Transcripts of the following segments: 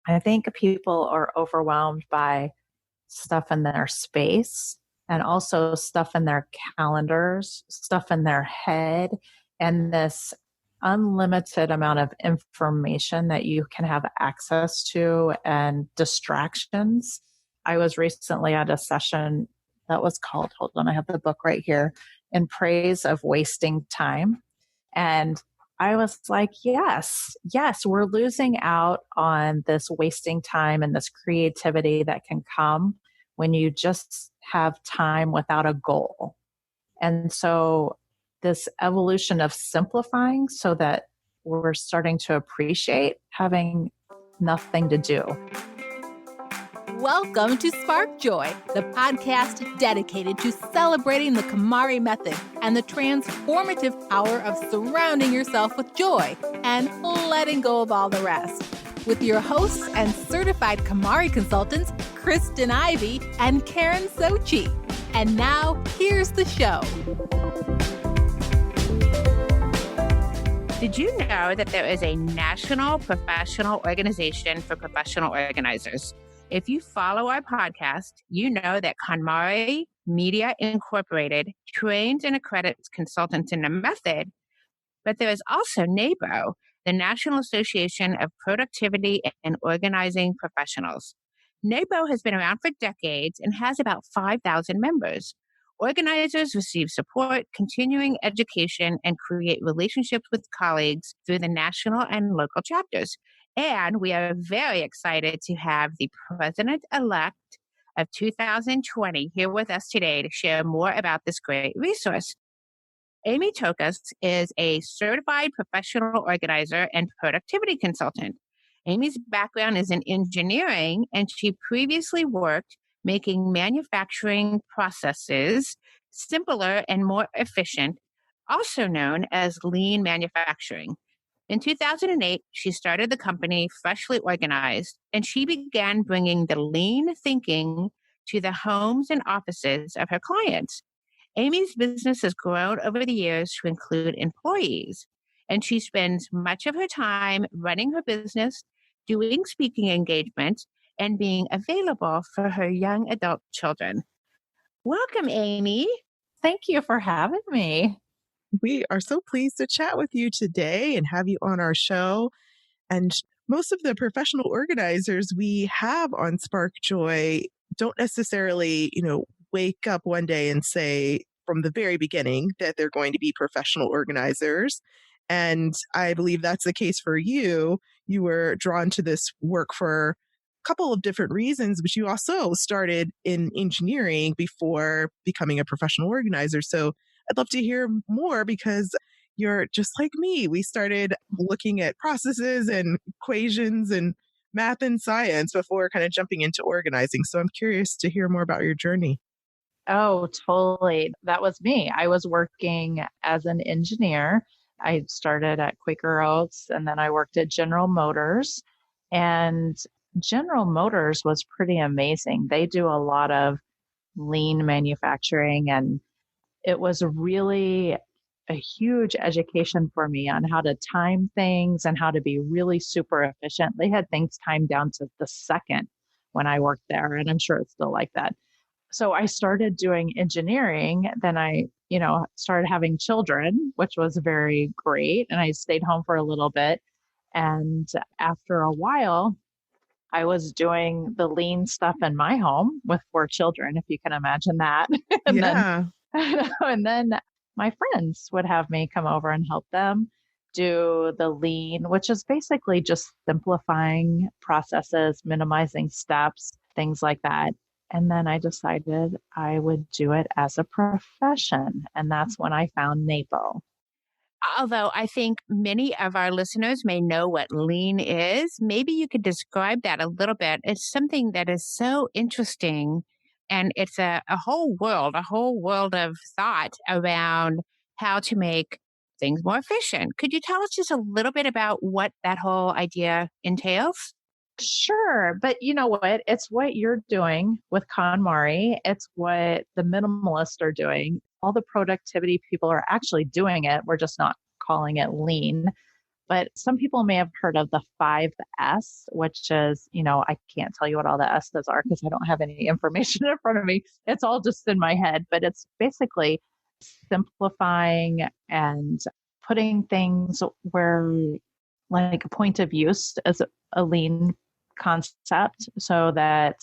I think people are overwhelmed by stuff in their space and also stuff in their calendars, stuff in their head, and this unlimited amount of information that you can have access to and distractions. I was recently at a session that was called, hold on, I have the book right here, In Praise of Wasting Time. And I was like, yes, we're losing out on this wasting time and this creativity that can come when you just have time without a goal. And so this evolution of simplifying so that we're starting to appreciate having nothing to do. Welcome to Spark Joy, the podcast dedicated to celebrating the KonMari method and the transformative power of surrounding yourself with joy and letting go of all the rest. With your hosts and certified KonMari consultants, Kristen Ivy and Karen Sochi. And now, here's the show. Did you know that there is a national professional organization for professional organizers? If you follow our podcast, you know that KonMari Media Incorporated trains and accredits consultants in the method, but there is also NAPO, the National Association of Productivity and Organizing Professionals. NAPO has been around for decades and has about 5,000 members. Organizers receive support, continuing education, and create relationships with colleagues through the national and local chapters. And we are very excited to have the president-elect of 2020 here with us today to share more about this great resource. Amy Tokos is a certified professional organizer and productivity consultant. Amy's background is in engineering, and she previously worked making manufacturing processes simpler and more efficient, also known as lean manufacturing. In 2008, she started the company Freshly Organized, and she began bringing the lean thinking to the homes and offices of her clients. Amy's business has grown over the years to include employees, and she spends much of her time running her business, doing speaking engagements, and being available for her young adult children. Welcome, Amy. Thank you for having me. We are so pleased to chat with you today and have you on our show. And most of the professional organizers we have on Spark Joy don't necessarily, wake up one day and say from the very beginning that they're going to be professional organizers. And I believe that's the case for you. You were drawn to this work for a couple of different reasons, but you also started in engineering before becoming a professional organizer. So I'd love to hear more because you're just like me. We started looking at processes and equations and math and science before kind of jumping into organizing. So I'm curious to hear more about your journey. Oh, totally. That was me. I was working as an engineer. I started at Quaker Oats and then I worked at General Motors. And General Motors was pretty amazing. They do a lot of lean manufacturing, and it was really a huge education for me on how to time things and how to be really super efficient. They had things timed down to the second when I worked there, and I'm sure it's still like that. So I started doing engineering. Then I, started having children, which was very great. And I stayed home for a little bit. And after a while, I was doing the lean stuff in my home with 4 children, if you can imagine that. And then my friends would have me come over and help them do the lean, which is basically just simplifying processes, minimizing steps, things like that. And then I decided I would do it as a profession. And that's when I found NAPO. Although I think many of our listeners may know what lean is, maybe you could describe that a little bit. It's something that is so interesting, and it's a whole world of thought around how to make things more efficient. Could you tell us just a little bit about what that whole idea entails? Sure. But you know what? It's what you're doing with KonMari. It's what the minimalists are doing. All the productivity people are actually doing it. We're just not calling it lean. But some people may have heard of the 5S, which is, I can't tell you what all the S's are because I don't have any information in front of me. It's all just in my head, but it's basically simplifying and putting things where, like, a point of use as a lean concept, so that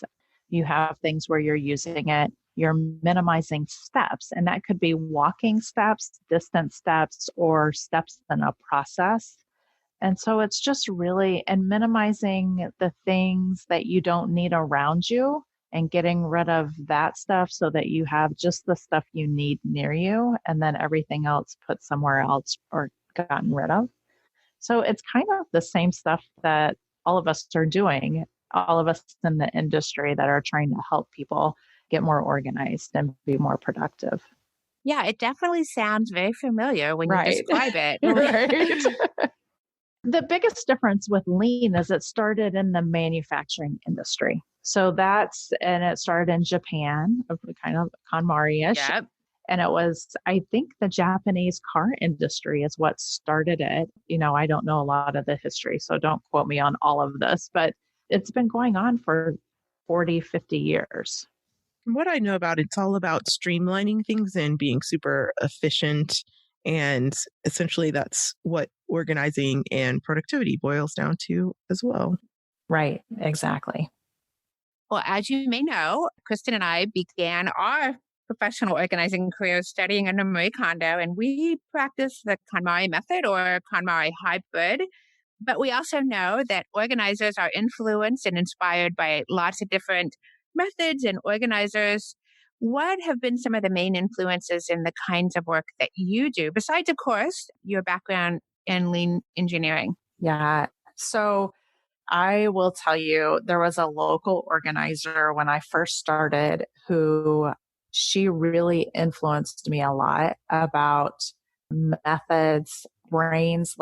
you have things where you're using it, you're minimizing steps, and that could be walking steps, distance steps, or steps in a process. And so it's just really, and minimizing the things that you don't need around you and getting rid of that stuff so that you have just the stuff you need near you, and then everything else put somewhere else or gotten rid of. So it's kind of the same stuff that all of us are doing, all of us in the industry that are trying to help people get more organized and be more productive. Yeah, it definitely sounds very familiar when you Right. describe it. Right. The biggest difference with lean is it started in the manufacturing industry. So and it started in Japan, kind of KonMari-ish. Yep. And it was, I think, the Japanese car industry is what started it. I don't know a lot of the history, so don't quote me on all of this, but it's been going on for 40, 50 years. From what I know about, it's all about streamlining things and being super efficient. And essentially, that's what organizing and productivity boils down to as well. Right, exactly. Well, as you may know, Kristen and I began our professional organizing careers studying under Marie Kondo, and we practice the KonMari method or KonMari hybrid. But we also know that organizers are influenced and inspired by lots of different methods and organizers. What have been some of the main influences in the kinds of work that you do, besides, of course, your background in lean engineering? Yeah. So I will tell you, there was a local organizer when I first started who she really influenced me a lot about methods, brains.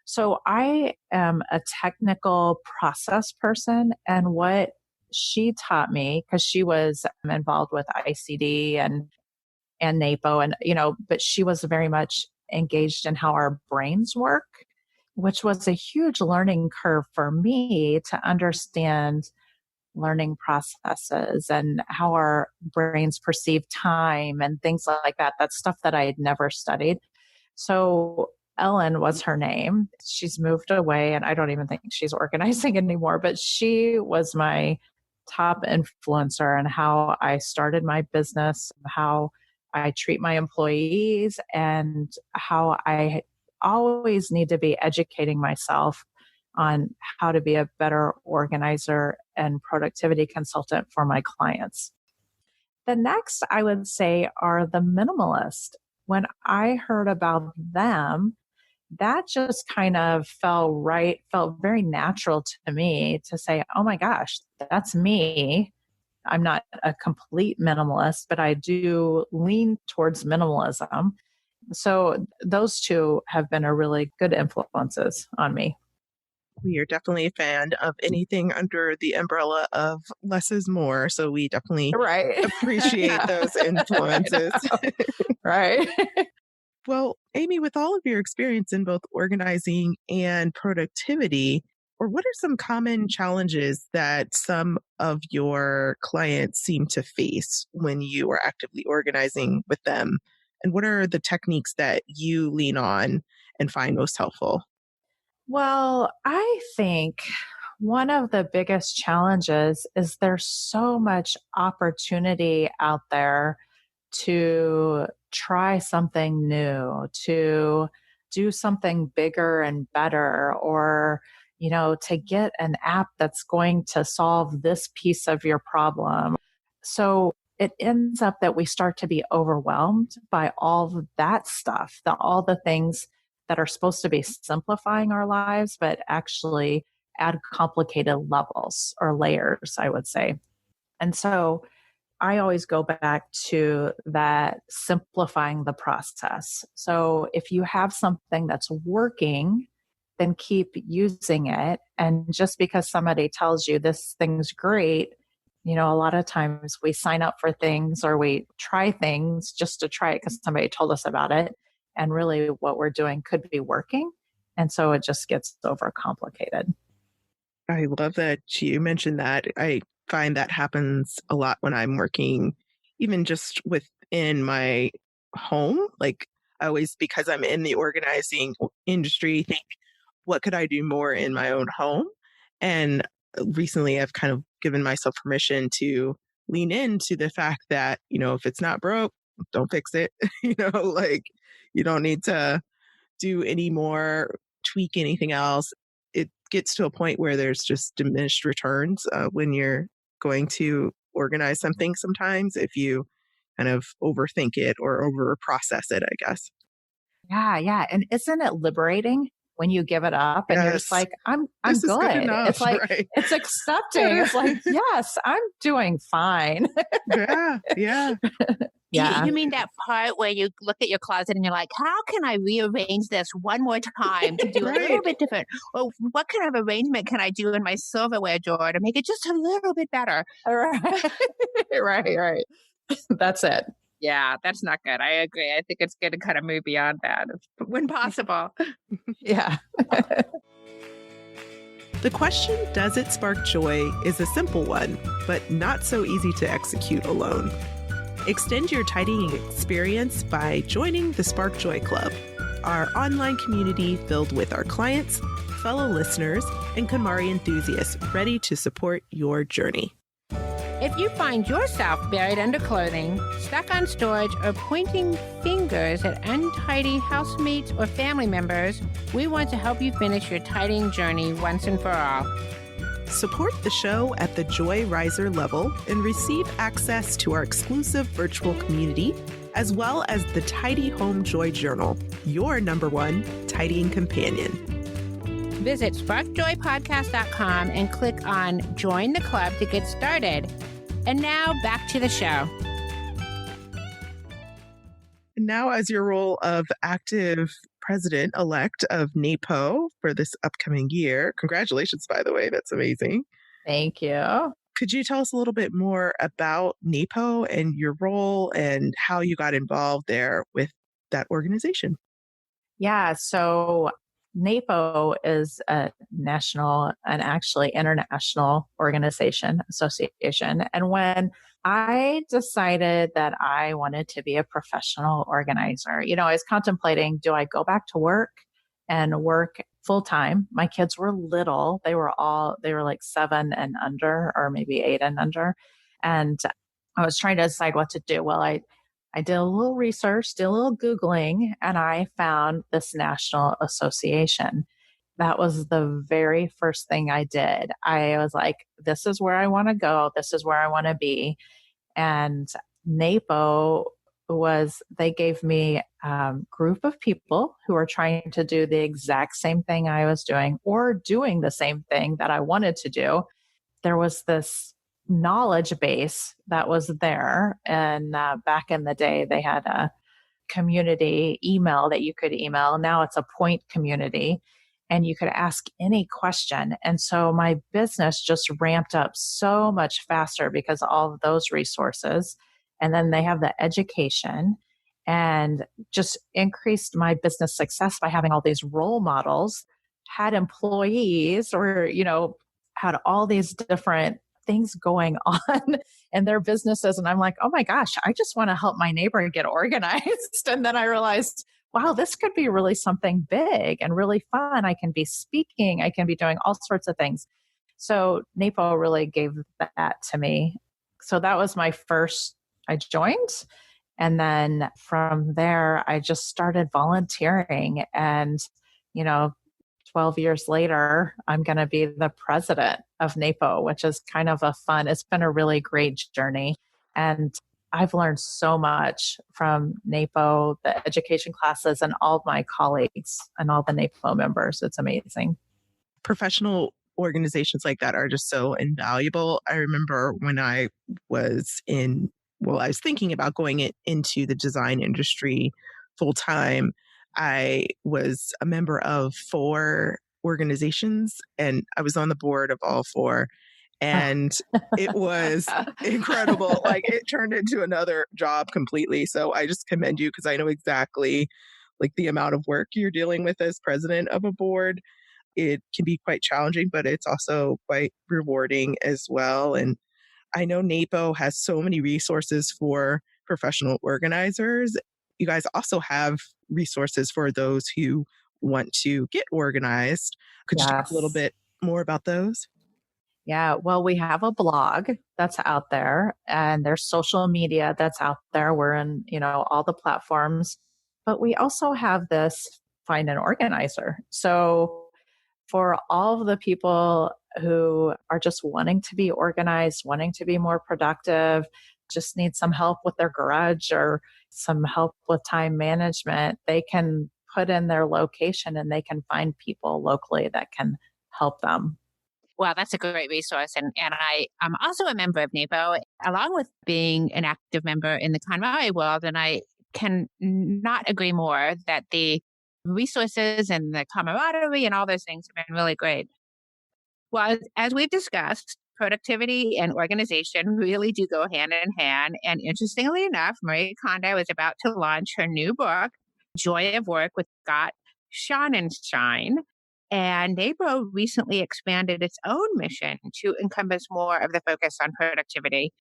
So I am a technical process person. And what she taught me, because she was involved with ICD and NAPO, and, but she was very much engaged in how our brains work, which was a huge learning curve for me to understand learning processes and how our brains perceive time and things like that. That's stuff that I had never studied. So Ellen was her name. She's moved away and I don't even think she's organizing anymore, but she was my top influencer in how I started my business, how I treat my employees, and how I always need to be educating myself on how to be a better organizer and productivity consultant for my clients. The next, I would say, are the minimalists. When I heard about them, that just kind of felt very natural to me to say, oh my gosh, that's me. I'm not a complete minimalist, but I do lean towards minimalism. So those two have been a really good influences on me. We are definitely a fan of anything under the umbrella of less is more. So we definitely appreciate those influences. Right. Well, Amy, with all of your experience in both organizing and productivity, what are some common challenges that some of your clients seem to face when you are actively organizing with them? And what are the techniques that you lean on and find most helpful? Well, I think one of the biggest challenges is there's so much opportunity out there to try something new, to do something bigger and better, or, to get an app that's going to solve this piece of your problem. So it ends up that we start to be overwhelmed by all of that stuff, all the things that are supposed to be simplifying our lives, but actually add complicated levels or layers, I would say. And so I always go back to that simplifying the process. So if you have something that's working, then keep using it. And just because somebody tells you this thing's great, a lot of times we sign up for things or we try things just to try it because somebody told us about it. And really what we're doing could be working. And so it just gets overcomplicated. I love that you mentioned that. I find that happens a lot when I'm working, even just within my home. Like I always, because I'm in the organizing industry, think, what could I do more in my own home? And recently I've kind of given myself permission to lean into the fact that, if it's not broke, don't fix it. Like you don't need to do any more, tweak anything else. It gets to a point where there's just diminished returns when you're going to organize something sometimes if you kind of overthink it or over process it, I guess. Yeah, yeah. And isn't it liberating when you give it up and you're just Yes, like, I'm this is good good. enough, It's like right? it's accepting. It's like, yes, I'm doing fine. Yeah, yeah. Yeah. You mean that part where you look at your closet and you're like, how can I rearrange this one more time to do a little Right. bit different? Or what kind of arrangement can I do in my silverware drawer to make it just a little bit better? Right. Right. That's it. Yeah, that's not good. I agree. I think it's good to kind of move beyond that when possible. Yeah. The question, does it spark joy, is a simple one, but not so easy to execute alone. Extend your tidying experience by joining the Spark Joy Club, our online community filled with our clients, fellow listeners, and KonMari enthusiasts ready to support your journey. If you find yourself buried under clothing, stuck on storage, or pointing fingers at untidy housemates or family members, we want to help you finish your tidying journey once and for all. Support the show at the Joy Riser level and receive access to our exclusive virtual community, as well as the Tidy Home Joy Journal, your #1 tidying companion. Visit sparkjoypodcast.com and click on Join the Club to get started. And now back to the show. Now, as your role of active president-elect of NAPO for this upcoming year, congratulations, by the way, that's amazing. Thank you. Could you tell us a little bit more about NAPO and your role and how you got involved there with that organization? Yeah. So NAPO is a national and actually international organization, association. And when I decided that I wanted to be a professional organizer, I was contemplating, do I go back to work and work full time? My kids were little. They were like 7 and under, or maybe 8 and under. And I was trying to decide what to do. Well, I did a little research, did a little Googling, and I found this national association. That was the very first thing I did. I was like, this is where I want to go. This is where I want to be. And NAPO they gave me a group of people who are trying to do the exact same thing I was doing or doing the same thing that I wanted to do. There was this knowledge base that was there. And back in the day, they had a community email that you could email. Now it's a point community and you could ask any question. And so my business just ramped up so much faster because of all of those resources. And then they have the education and just increased my business success by having all these role models, had employees or, had all these different things going on in their businesses. And I'm like, oh my gosh, I just want to help my neighbor get organized. And then I realized, wow, this could be really something big and really fun. I can be speaking, I can be doing all sorts of things. So NAPO really gave that to me. So that was my first, I joined. And then from there, I just started volunteering. And, 12 years later, I'm going to be the president of NAPO, which is kind of it's been a really great journey. And I've learned so much from NAPO, the education classes, and all of my colleagues and all the NAPO members. It's amazing. Professional organizations like that are just so invaluable. I remember when I was I was thinking about going into the design industry full time. I was a member of 4 organizations and I was on the board of all 4. And it was incredible. Like it turned into another job completely. So I just commend you because I know exactly like the amount of work you're dealing with as president of a board. It can be quite challenging, but it's also quite rewarding as well. And I know NAPO has so many resources for professional organizers. You guys also have resources for those who want to get organized. Could you talk a little Yes. bit more about those? Yeah, well, we have a blog that's out there and there's social media that's out there. We're in, all the platforms, but we also have this find an organizer. So for all of the people who are just wanting to be organized, wanting to be more productive, just need some help with their garage or some help with time management, they can put in their location and they can find people locally that can help them. Well, that's a great resource. And I'm also a member of NAPO, along with being an active member in the KonMari world. And I can not agree more that the resources and the camaraderie and all those things have been really great. Well, as we've discussed, productivity and organization really do go hand in hand. And interestingly enough, Marie Kondo is about to launch her new book, Joy of Work with Scott Schonenstein. And NAPO recently expanded its own mission to encompass more of the focus on productivity.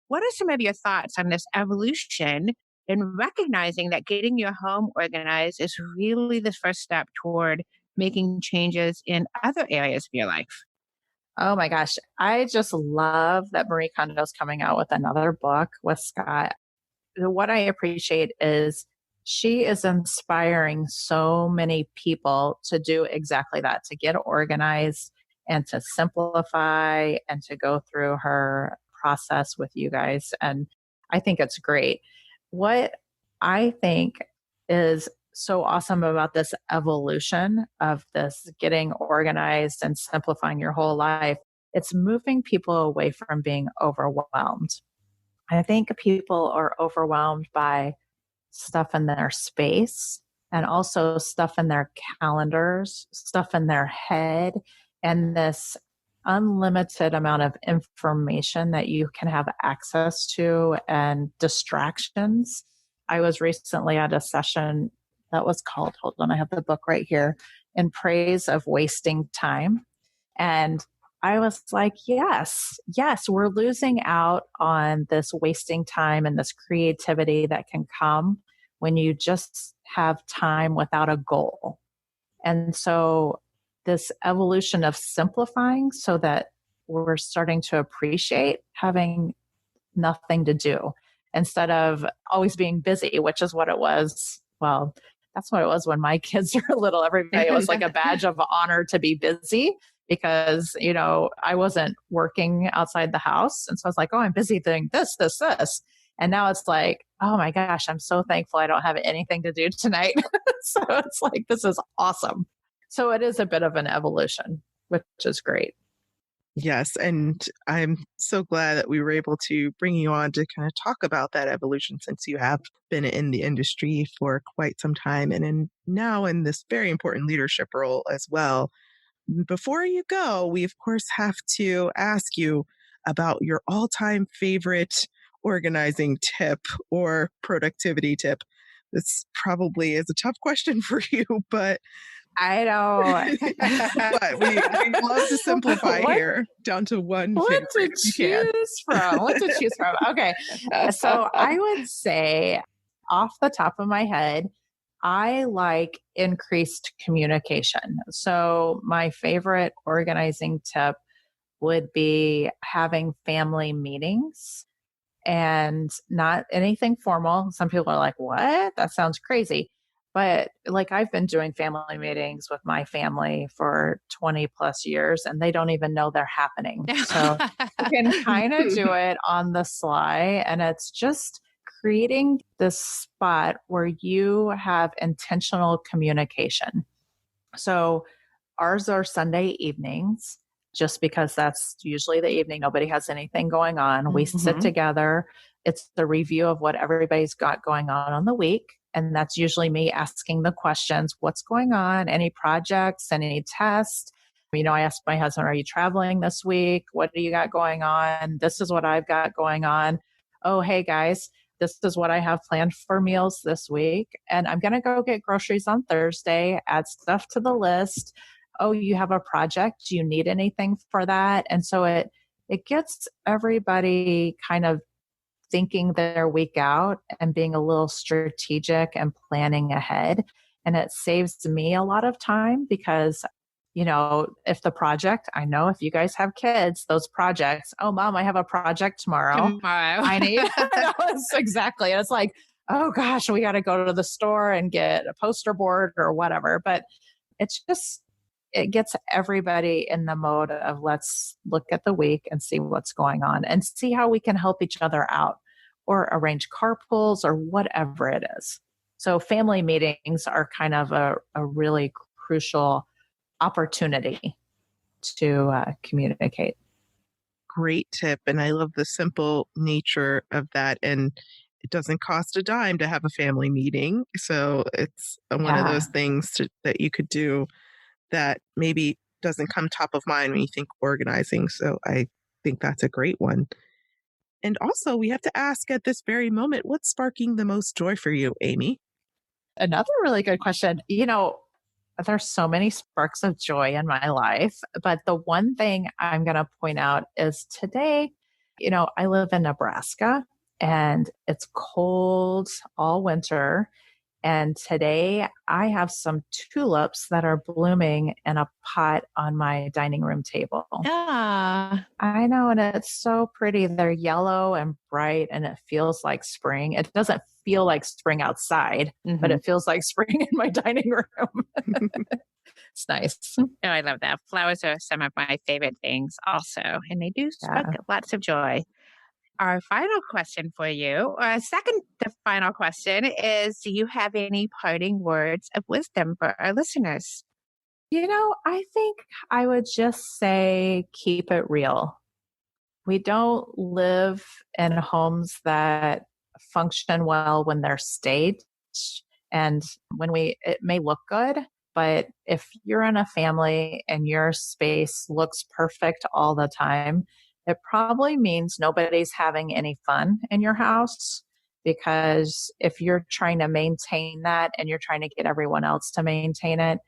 What are some of your thoughts on this evolution in recognizing that getting your home organized is really the first step toward making changes in other areas of your life? Oh my gosh. I just love that Marie Kondo's coming out with another book with Scott. What I appreciate is she is inspiring so many people to do exactly that, to get organized and to simplify and to go through her process with you guys. And I think it's great. What I think is so awesome about this evolution of this getting organized and simplifying your whole life, it's moving people away from being overwhelmed. I think people are overwhelmed by stuff in their space and also stuff in their calendars, stuff in their head, and this unlimited amount of information that you can have access to and distractions. I was recently at a session that was called, hold on, I have the book right here, In Praise of Wasting Time. And I was like, yes, we're losing out on this wasting time and this creativity that can come when you just have time without a goal. And so this evolution of simplifying so that we're starting to appreciate having nothing to do instead of always being busy, which is what it was. Well, that's what it was when my kids were little. Every day it was like a badge of honor to be busy because, I wasn't working outside the house. And so I was like, oh, I'm busy doing this, this, this. And now it's like, oh my gosh, I'm so thankful I don't have anything to do tonight. So it's like, this is awesome. So it is a bit of an evolution, which is great. Yes. And I'm so glad that we were able to bring you on to kind of talk about that evolution since you have been in the industry for quite some time and now in this very important leadership role as well. Before you go, we of course have to ask you about your all-time favorite organizing tip or productivity tip. This probably is a tough question for you, but I know. but we love to simplify here down to one What favorite to if you can. choose from? What to choose from? Okay. So I would say off the top of my head, I like increased communication. So my favorite organizing tip would be having family meetings and not anything formal. Some people are like, what? That sounds crazy. But like I've been doing family meetings with my family for 20 plus years and they don't even know they're happening. So you can kind of do it on the sly and it's just creating this spot where you have intentional communication. So ours are Sunday evenings just because that's usually the evening. Nobody has anything going on. We sit together. It's the review of what everybody's got going on the week. And that's usually me asking the questions, what's going on? Any projects, any tests? I asked my husband, are you traveling this week? What do you got going on? This is what I've got going on. Oh, hey guys, this is what I have planned for meals this week. And I'm going to go get groceries on Thursday, add stuff to the list. Oh, you have a project. Do you need anything for that? And so it gets everybody kind of thinking their week out and being a little strategic and planning ahead. And it saves me a lot of time because, if the project, I know if you guys have kids, those projects, oh, mom, I have a project tomorrow. I need, exactly. And it's like, oh gosh, we got to go to the store and get a poster board or whatever. But it gets everybody in the mode of let's look at the week and see what's going on and see how we can help each other out or arrange carpools or whatever it is. So family meetings are kind of a really crucial opportunity to communicate. Great tip. And I love the simple nature of that. And it doesn't cost a dime to have a family meeting. So it's one of those things that you could do that maybe doesn't come top of mind when you think organizing. So I think that's a great one. And also, we have to ask at this very moment, what's sparking the most joy for you, Amy? Another really good question. There's so many sparks of joy in my life, but the one thing I'm going to point out is today, I live in Nebraska and it's cold all winter. And today I have some tulips that are blooming in a pot on my dining room table. Ah, I know. And it's so pretty. They're yellow and bright and it feels like spring. It doesn't feel like spring outside, but it feels like spring in my dining room. It's nice. Oh, I love that. Flowers are some of my favorite things also, and they do spark lots of joy. Our final question for you, or second to final question, is do you have any parting words of wisdom for our listeners? I think I would just say keep it real. We don't live in homes that function well when they're staged. And it may look good, but if you're in a family and your space looks perfect all the time, it probably means nobody's having any fun in your house, because if you're trying to maintain that and you're trying to get everyone else to maintain it,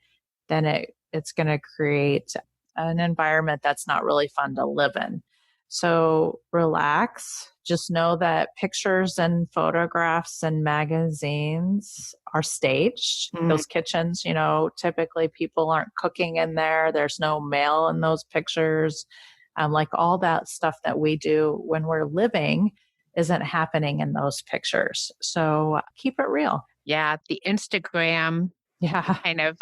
then it's going to create an environment that's not really fun to live in. So relax. Just know that pictures and photographs and magazines are staged. Those kitchens, typically people aren't cooking in there. There's no mail in those pictures. Like all that stuff that we do when we're living isn't happening in those pictures. So keep it real. Yeah, the Instagram kind of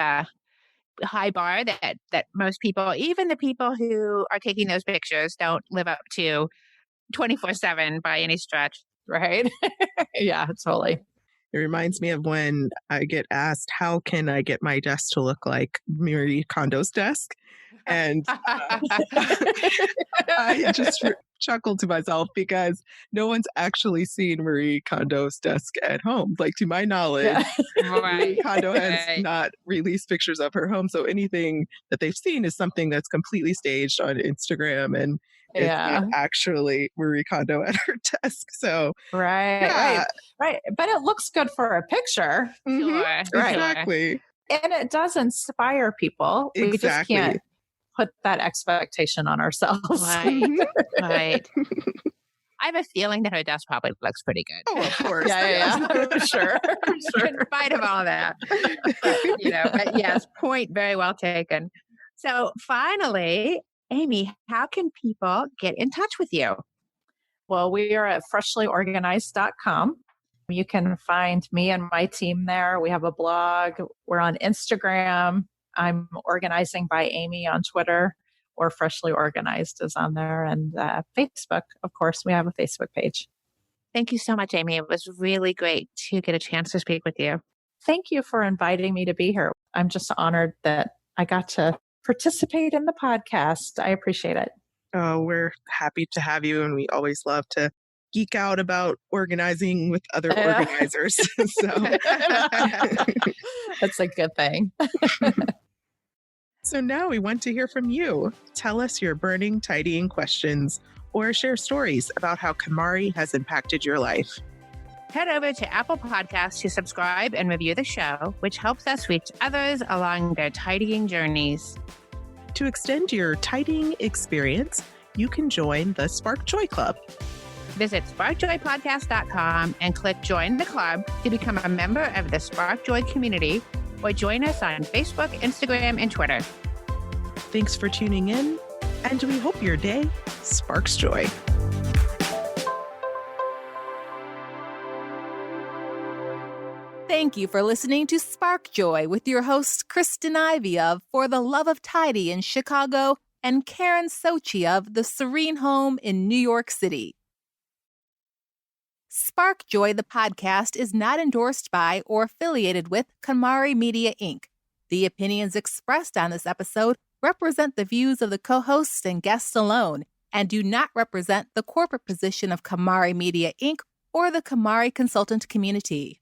high bar that most people, even the people who are taking those pictures, don't live up to 24/7 by any stretch. Right? Yeah, totally. It reminds me of when I get asked, how can I get my desk to look like Marie Kondo's desk? And I just chuckled to myself because no one's actually seen Marie Kondo's desk at home. Like, to my knowledge, Marie Kondo has not released pictures of her home. So anything that they've seen is something that's completely staged on Instagram, and it's not actually Marie Kondo at her desk. So right. But it looks good for a picture. Sure. Exactly. And it does inspire people. Exactly. We just can't put that expectation on ourselves. Right. I have a feeling that her desk probably looks pretty good. Oh, of course. Yeah. Sure. In spite of all that. But yes, point very well taken. So finally, Amy, how can people get in touch with you? Well, we are at freshlyorganized.com. You can find me and my team there. We have a blog. We're on Instagram. I'm Organizing by Amy on Twitter, or Freshly Organized is on there. And Facebook, of course, we have a Facebook page. Thank you so much, Amy. It was really great to get a chance to speak with you. Thank you for inviting me to be here. I'm just honored that I got to participate in the podcast. I appreciate it. Oh, we're happy to have you. And we always love to geek out about organizing with other organizers. So that's a good thing. So now we want to hear from you. Tell us your burning tidying questions or share stories about how KonMari has impacted your life. Head over to Apple Podcasts to subscribe and review the show, which helps us reach others along their tidying journeys. To extend your tidying experience, you can join the Spark Joy Club. Visit sparkjoypodcast.com and click Join the Club to become a member of the Spark Joy community, or join us on Facebook, Instagram, and Twitter. Thanks for tuning in, and we hope your day sparks joy. Thank you for listening to Spark Joy with your hosts Kristen Ivy of For the Love of Tidy in Chicago and Karen Sochi of The Serene Home in New York City. Spark Joy, the podcast, is not endorsed by or affiliated with KonMari Media Inc. The opinions expressed on this episode represent the views of the co-hosts and guests alone and do not represent the corporate position of KonMari Media Inc. or the KonMari consultant community.